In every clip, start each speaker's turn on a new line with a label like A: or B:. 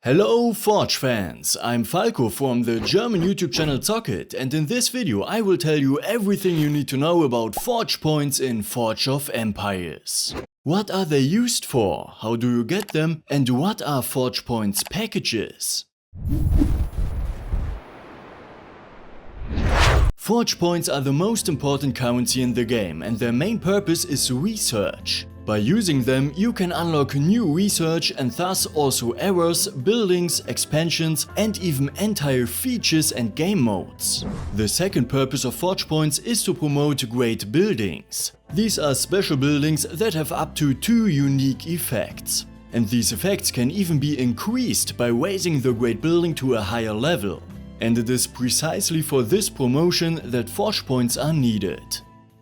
A: Hello Forge fans, I'm Falco from the German YouTube channel Zockit, and in this video I will tell you everything you need to know about Forge Points in Forge of Empires. What are they used for, how do you get them, and what are Forge Points packages? Forge Points are the most important currency in the game, and their main purpose is research. By using them, you can unlock new research and thus also errors, buildings, expansions and even entire features and game modes. The second purpose of Forge Points is to promote great buildings. These are special buildings that have up to 2 unique effects. And these effects can even be increased by raising the great building to a higher level. And it is precisely for this promotion that Forge Points are needed.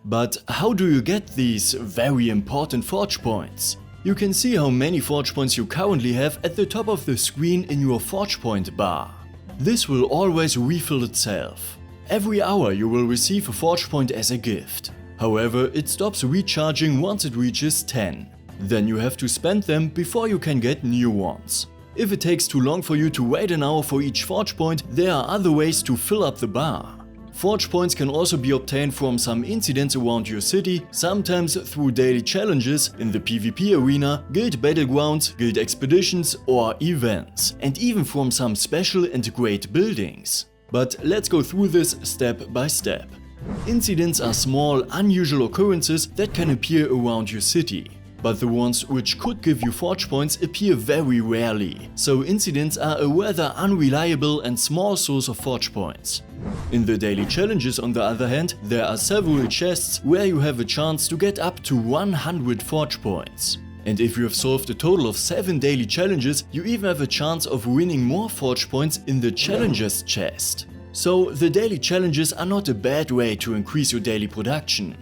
A: But how do you get these very important Forge Points? You can see how many Forge Points you currently have at the top of the screen in your Forge Point bar. This will always refill itself. Every hour you will receive a Forge Point as a gift. However, it stops recharging once it reaches 10. Then you have to spend them before you can get new ones. If it takes too long for you to wait an hour for each Forge Point, there are other ways to fill up the bar. Forge Points can also be obtained from some incidents around your city, sometimes through daily challenges in the PvP arena, guild battlegrounds, guild expeditions or events, and even from some special and great buildings. But let's go through this step by step. Incidents are small, unusual occurrences that can appear around your city. But the ones which could give you Forge Points appear very rarely, so incidents are a rather unreliable and small source of Forge Points. In the daily challenges, on the other hand, there are several chests where you have a chance to get up to 100 Forge Points. And if you have solved a total of 7 daily challenges, you even have a chance of winning more Forge Points in the Challengers chest. So the daily challenges are not a bad way to increase your daily production.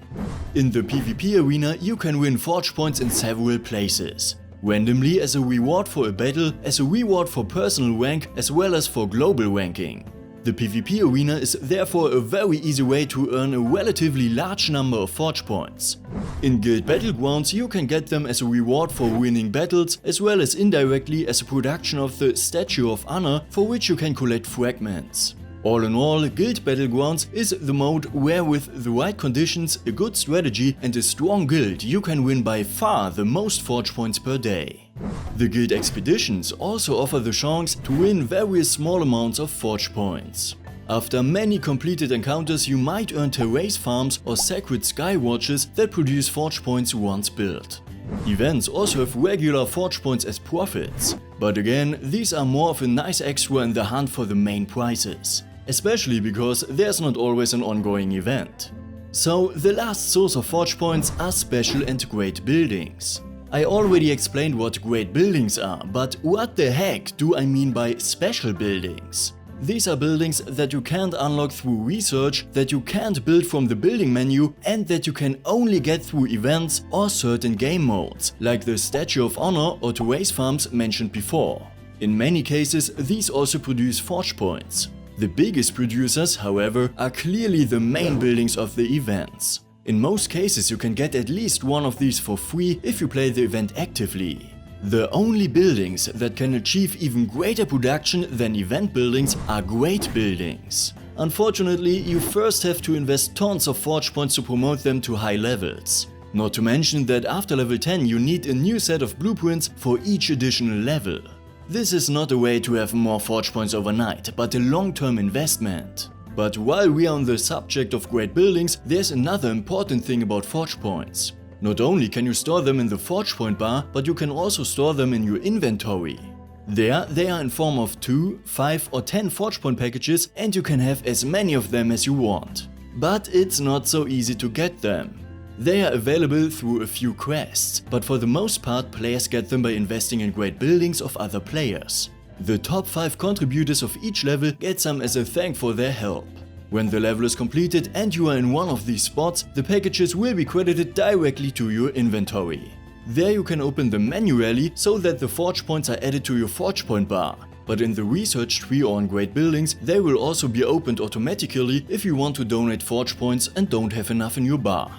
A: In the PvP arena you can win Forge Points in several places. Randomly as a reward for a battle, as a reward for personal rank, as well as for global ranking. The PvP arena is therefore a very easy way to earn a relatively large number of Forge Points. In guild battlegrounds you can get them as a reward for winning battles, as well as indirectly as a production of the Statue of Honor, for which you can collect fragments. All in all, Guild Battlegrounds is the mode where with the right conditions, a good strategy and a strong guild you can win by far the most Forge Points per day. The Guild Expeditions also offer the chance to win various small amounts of Forge Points. After many completed encounters you might earn terrace farms or sacred sky watches that produce Forge Points once built. Events also have regular Forge Points as profits, but again, these are more of a nice extra in the hunt for the main prizes. Especially because there's not always an ongoing event. So the last source of Forge Points are special and great buildings. I already explained what great buildings are, but what the heck do I mean by special buildings? These are buildings that you can't unlock through research, that you can't build from the building menu, and that you can only get through events or certain game modes, like the Statue of Honor or terrace farms mentioned before. In many cases, these also produce Forge Points. The biggest producers, however, are clearly the main buildings of the events. In most cases you can get at least one of these for free if you play the event actively. The only buildings that can achieve even greater production than event buildings are great buildings. Unfortunately, you first have to invest tons of Forge Points to promote them to high levels. Not to mention that after level 10 you need a new set of blueprints for each additional level. This is not a way to have more Forge Points overnight, but a long-term investment. But while we are on the subject of great buildings, there's another important thing about Forge Points. Not only can you store them in the Forge Point bar, but you can also store them in your inventory. There, they are in form of 2, 5 or 10 Forge Point packages and you can have as many of them as you want. But it's not so easy to get them. They are available through a few quests, but for the most part players get them by investing in great buildings of other players. The top 5 contributors of each level get some as a thank for their help. When the level is completed and you are in one of these spots, the packages will be credited directly to your inventory. There you can open them manually so that the Forge Points are added to your Forge Point bar. But in the research tree or on great buildings, they will also be opened automatically if you want to donate Forge Points and don't have enough in your bar.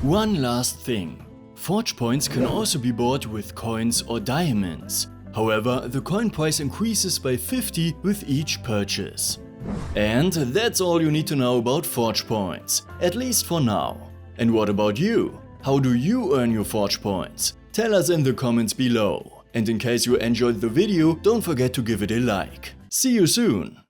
A: One last thing. Forge Points can also be bought with coins or diamonds. However, the coin price increases by 50 with each purchase. And that's all you need to know about Forge Points, at least for now. And what about you? How do you earn your Forge Points? Tell us in the comments below. And in case you enjoyed the video, don't forget to give it a like. See you soon!